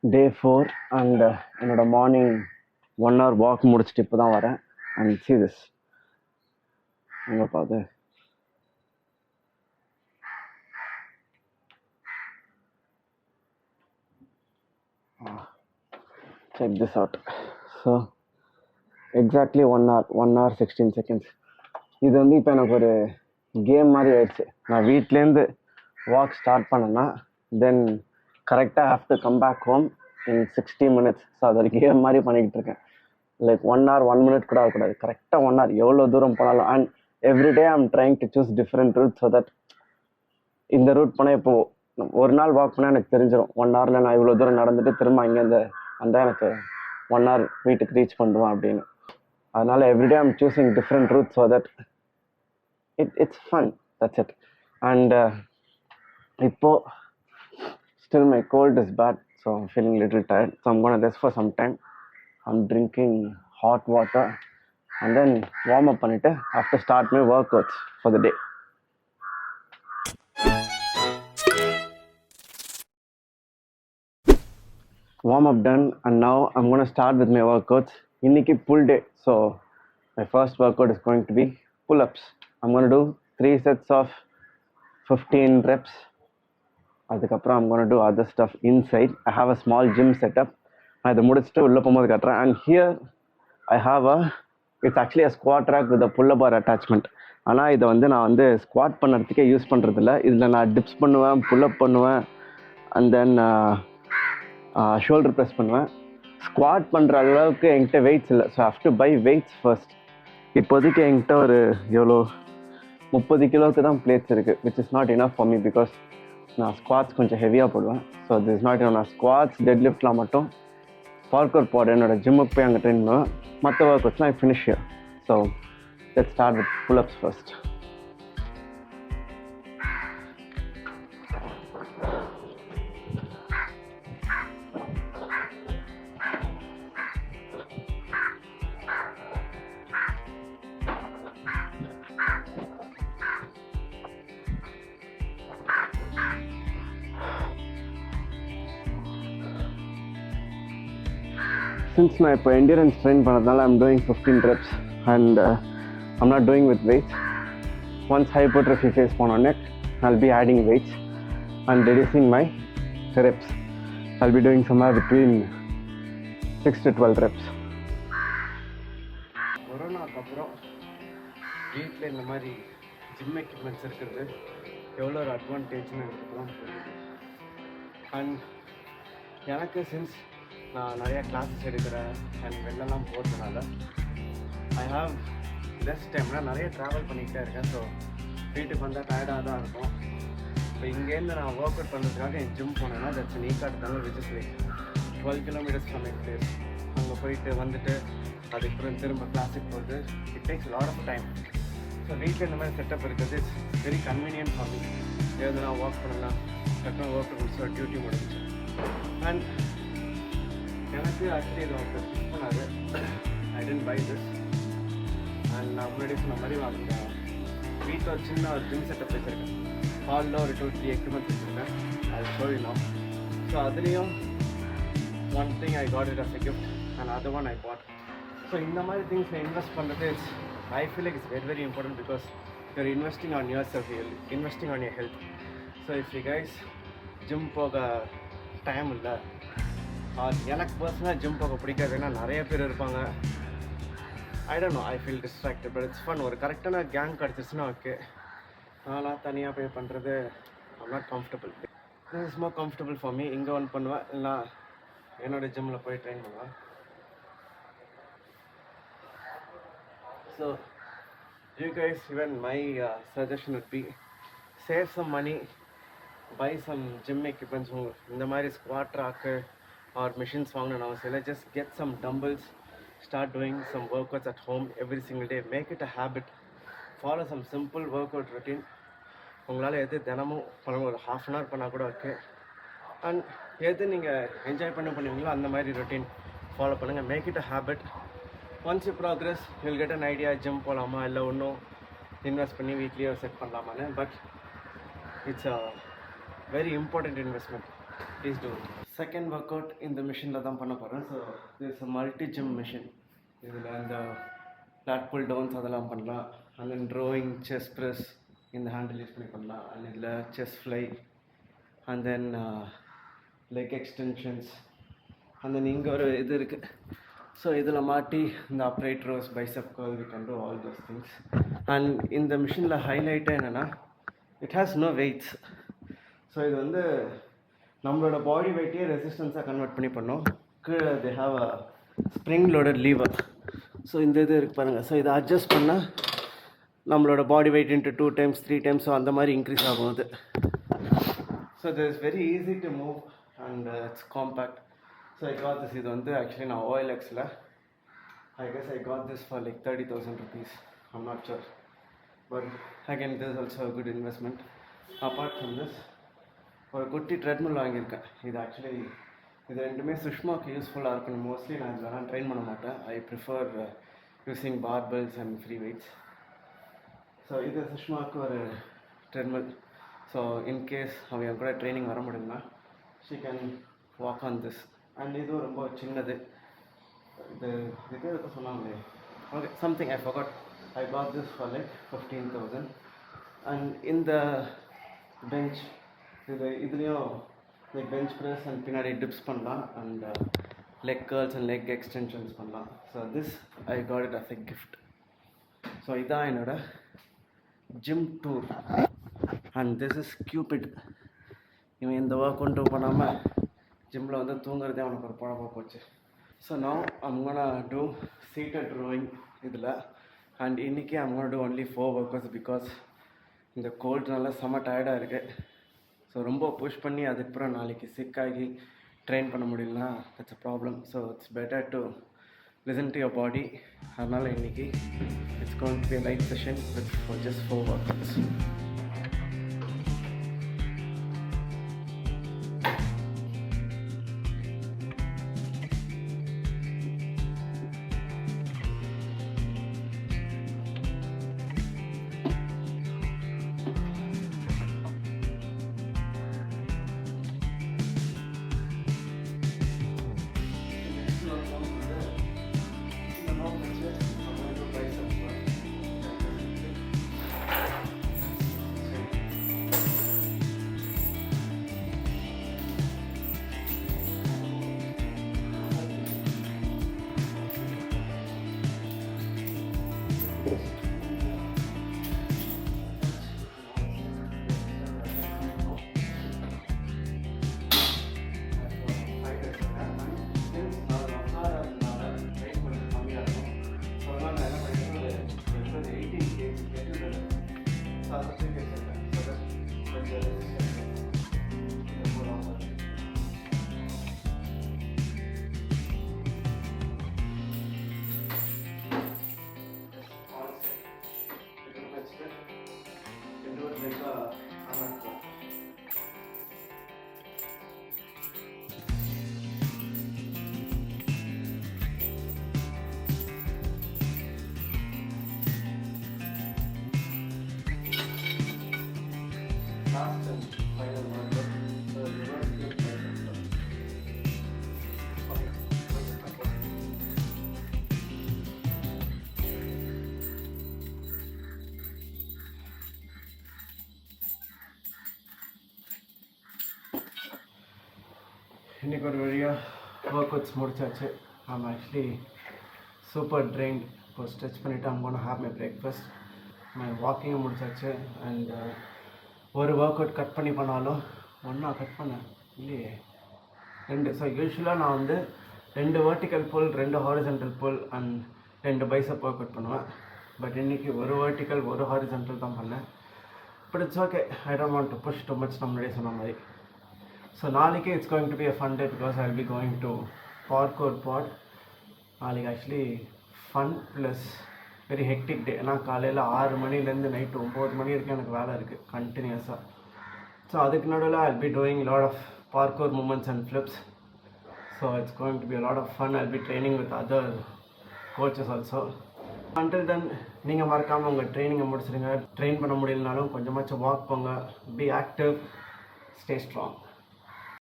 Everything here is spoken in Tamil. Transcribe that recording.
டே 4 அண்ட் என்னோட மார்னிங் 1 hour வாக் முடிச்சுட்டு இப்போ தான் வரேன். அண்ட் see this எங்கே பார்த்து check this out. So exactly 1 hour 16 seconds. இது வந்து இப்போ எனக்கு ஒரு கேம் மாதிரி ஆயிடுச்சு. நான் வீட்லேருந்து வாக் ஸ்டார்ட் பண்ணேன்னா தென் கரெக்டாக have to come back home in 60 minutes. So அது ஒரு கேம் மாதிரி பண்ணிக்கிட்டு இருக்கேன். லைக் 1 hour 1 minute கூட ஆகக்கூடாது, கரெக்டாக 1 hour எவ்வளோ தூரம் போனாலும். And every day I am trying to choose different route so that இந்த ரூட் போனால் இப்போது ஒரு நாள் வாக் பண்ணால் எனக்கு தெரிஞ்சிடும் 1 hour நான் இவ்வளோ தூரம் நடந்துட்டு திரும்ப அங்கேருந்து வந்தால் எனக்கு 1 hour வீட்டுக்கு ரீச் பண்ணுவேன் அப்படின்னு. அதனால every day I am choosing different route so that it's fun. That's it. And இப்போ still my cold is bad, so I'm feeling a little tired, so I'm gonna rest for some time. I'm drinking hot water and then warm up பண்ணிட்டு after start my workouts for the day. Warm up done and now I'm gonna start with my workouts. இன்னைக்கு full day, so my first workout is going to be pull-ups. I'm gonna do 3 sets of 15 reps. அதுக்கப்புறம் I'm going to do other stuff inside. I have a small gym setup. நான் இதை முடிச்சுட்டு உள்ளே போகும்போது காட்டுறேன். And here I have it's actually a squat rack with a pull bar attachment. ஆனால் இதை வந்து நான் வந்து ஸ்குவாட் பண்ணுறதுக்கே யூஸ் பண்ணுறதில்ல. இதில் நான் டிப்ஸ் பண்ணுவேன், புல்லப் பண்ணுவேன், அண்ட் தென் ஷோல்டர் ப்ரெஸ் பண்ணுவேன். ஸ்குவாட் பண்ணுற அளவுக்கு என்கிட்ட வெயிட்ஸ் இல்லை, so have to buy weights first. இப்போதைக்கு என்கிட்ட ஒரு எவ்வளோ 30 கிலோவுக்கு தான் பிளேட்ஸ் இருக்குது, which is not enough for me because நான் ஸ்குவாட்ஸ் கொஞ்சம் ஹெவியாக போடுவேன். ஸோ திஸ் இஸ் நாட் நான் ஸ்குவாட்ஸ் டெட் லிஃப்ட்லாம் மட்டும் பார்க்கவுட் போட என்னோட ஜிம்முக்கு போய் அங்கே ட்ரெயின் பண்ணுவேன். மற்ற ஒர்க் அவுட்ஸ்லாம் I finish here. So let's start with pull ups first. Since நான் இப்போ என்டியூரன்ஸ் ட்ரெயின் பண்ணதுனால I'm doing 15 reps and I'm not doing with weights. Once hypertrophy phase போனோடனே I'll be adding weights and reducing my reps. I'll be doing somewhere between 6 to 12 reps. கொரோனாக்கு அப்புறம் வீட்டில் இந்த மாதிரி ஜிம் எக்யூப்மெண்ட்ஸ் இருக்கிறது எவ்வளோ ஒரு அட்வான்டேஜ்னு எனக்கு தான் புரியுது. அண்ட் எனக்கு சின்ஸ் நான் நிறையா கிளாஸஸ் எடுக்கிறேன் அண்ட் வெளிலலாம் போகிறதுனால ஐ ஹாவ் லெஸ் டைம்னா நிறைய ட்ராவல் பண்ணிக்கிட்டே இருக்கேன். ஸோ வீட்டுக்கு வந்தால் டயர்டாக தான் இருக்கும். இப்போ இங்கேருந்து நான் ஒர்க் அவுட் பண்ணுறதுக்காக என் ஜிம் போனேன்னா தட்ஸ் நீக்காட்டுதாங்க which is like 12 kilometers from my place. அங்கே போயிட்டு வந்துட்டு அதுக்கப்புறம் திரும்ப கிளாஸுக்கு போகிறது it takes lot of time. So வீட்டில் இந்த மாதிரி செட்டப் இருக்குது it's very convenient for me. ஏதாவது நான் ஒர்க் பண்ணலாம், டக்குனு ஒர்க் முடிச்சு டியூட்டி முடிச்சு. அண்ட் எனக்கு ஆக்சுவலி இது வந்து ஃபிக்ஸ் பண்ணாது. ஐ டென்ட் பை திஸ். அண்ட் நான் முன்னாடி சொன்ன மாதிரி அந்த வீட்டில் ஒரு சின்ன ஒரு ஜிம் செட்டப் வச்சுருக்கேன். ஹாலில் ஒரு 2-3 எக்யூப்மெண்ட்ஸ் வச்சுருக்கேன். அது ஷோயினோம். ஸோ அதுலேயும் one thing I got it as a gift and other one I bought. So இந்த மாதிரி திங்ஸில் இன்வெஸ்ட் பண்ணுறது it's I feel like it's very very important because you're investing on your self, investing on your health. So if you guys gym போக டைம் இல்லை, எனக்கு பர்சனலாக ஜிம் போக பிடிக்காது. ஏன்னா நிறைய பேர் இருப்பாங்க. I don't know, I feel distracted but it's fun. ஒரு கரெக்டான கேங் கிடச்சிச்சுன்னா ஓகே. நான்லாம் தனியாக போய் பண்ணுறது I'm not comfortable. This is more comfortable for me. இங்கே ஒன் பண்ணுவேன், இல்லை என்னோடய ஜிம்மில் போய் ட்ரெயின் பண்ணுவேன். So you guys, even my suggestion would be save some money, buy some gym equipments. இந்த மாதிரி ஸ்குவாட் ராக்கு or machines வாங்கணும்னு அவசியம் இல்லை. just get some dumbbells, start doing some workouts at home every single day. Make it a habit. Follow some simple workout routine. உங்களால் எது தினமும் பண்ண ஒரு ½ an hour பண்ணால் கூட ஓகே. அண்ட் எது நீங்கள் என்ஜாய் பண்ணுவீங்களோ அந்த மாதிரி ரொட்டீன் ஃபாலோ பண்ணுங்கள். Make it a habit. Once you progress you'll get an idea, gym போகலாமா இல்லை ஒன்றும் இன்வெஸ்ட் பண்ணி வீட்லேயே செட் பண்ணலாமான்னு. But it's a very important investment. Please do. Second work out இந்த மிஷினில் தான் பண்ண போகிறேன். So this multi gym machine. இதில் அந்த lat pull downs அதெல்லாம் பண்ணலாம். அண்ட் தென் ரோயிங் செஸ் ப்ரெஸ் இந்த ஹேண்டில் யூஸ் பண்ணி பண்ணலாம். அண்ட் இதில் chest fly and then leg extensions and then இங்கே ஒரு இது இருக்குது. ஸோ இதில் மாட்டி இந்த upright rows bicep curl we can do all those things. And இந்த மிஷினில் ஹைலைட்டே என்னென்னா it has no weights. So இது வந்து நம்மளோட பாடி வெயிட்டே ரெசிஸ்டன்ஸாக கன்வெர்ட் பண்ணி பண்ணோம். கீழே they have a spring loaded lever. So இந்த இது இருக்கு பாருங்கள். ஸோ இதை அட்ஜஸ்ட் பண்ணால் நம்மளோட body weight into 2 times 3 times so அந்த மாதிரி இன்க்ரீஸ் ஆகும் அது. ஸோ இது is very easy to move and it's compact. So I got this. இது வந்து ஆக்சுவலி நான் OLXல I guess I got this for like 30,000 rupees. I'm not sure but again this also a good investment. Apart from this ஒரு குட்டி ட்ரெட்மில் வாங்கியிருக்கேன். இது ஆக்சுவலி இது ரெண்டுமே சுஷ்மாவுக்கு யூஸ்ஃபுல்லாக இருக்கணும். மோஸ்ட்லி நான் இதெல்லாம் ட்ரெயின் பண்ண மாட்டேன். I prefer using barbells and free weights. So இது சுஷ்மாவுக்கு ஒரு ட்ரெட்மில். ஸோ இன்கேஸ் அவன் என் கூட ட்ரைனிங் வர முடியும்னா she can walk on this. And இதுவும் ரொம்ப சின்னது. இது எதுக்கு சொன்னாங்களே okay something I forgot. I got this for like 15,000. And இந்த பெஞ்ச் இதுலேயும் லைக் பெஞ்ச் ப்ரெஸ் அண்ட் பின்னாடி டிப்ஸ் பண்ணலாம் and leg curls and leg extensions பண்ணலாம். So this I got it as a gift. So இதான் என்னோட gym tour. And this is Cupid. இவன் இந்த ஒர்க் கொண்டு பண்ணாமல் ஜிம்மில் வந்து தூங்குறதே அவனுக்கு ஒரு பழமாக போச்சு. So now I'm gonna do seated rowing இதில். அண்ட் இன்றைக்கி I'm gonna do only 4 workouts because இந்த கோல்டுனால செம்ம டயர்டாக இருக்குது. ஸோ ரொம்ப புஷ் பண்ணி அதுக்கப்புறம் நாளைக்கு சிக்காகி ட்ரெயின் பண்ண முடியலனா that's a problem. So it's better to listen to your body. அதனால் இன்றைக்கி it's going to be a light session with for just 4 workouts. Last and final one. So reverse flip bicep. இன்னைக்கு ஒரு வழியாக ஒர்க் அவுட்ஸ் முடிச்சாச்சு. I'm actually super train. இப்போ ஸ்ட்ரெச் பண்ணிவிட்டு I'm gonna have my breakfast. My வாக்கிங்கும் முடிச்சாச்சு. அண்ட் ஒரு ஒர்க் அவுட் கட் பண்ணி பண்ணாலும் ஒன்றா கட் பண்ணேன் இல்லையே 2. ஸோ யூஸ்வலாக நான் வந்து 2 vertical pull 2 horizontal pull and 2 bicep work out பண்ணுவேன். பட் இன்றைக்கி ஒரு vertical 1 horizontal தான் பண்ணேன். But it's okay. I don't want to push too much. நம்ம முன்னாடியே சொன்ன மாதிரி. ஸோ நாளைக்கு it's going to be a fun day because I will be going to parkour பாட். நாளைக்கு actually fun plus very hectic day. ஏன்னா காலையில் 6 மணிலேருந்து நைட்டு 9 மணி வரைக்கும் எனக்கு வேலை இருக்குது கண்டினியூஸாக. ஸோ அதுக்கு நடுவில் I will be doing lot of parkour moments and flips. So it's going to be a lot of fun. I'll be training with other coaches also. Until then நீங்கள் மறக்காமல் உங்கள் ட்ரைனிங்கை முடிச்சிடுங்க. ட்ரெயின் பண்ண முடியலனாலும் கொஞ்சமாச்சும் வாக் போங்க. Be active, stay strong.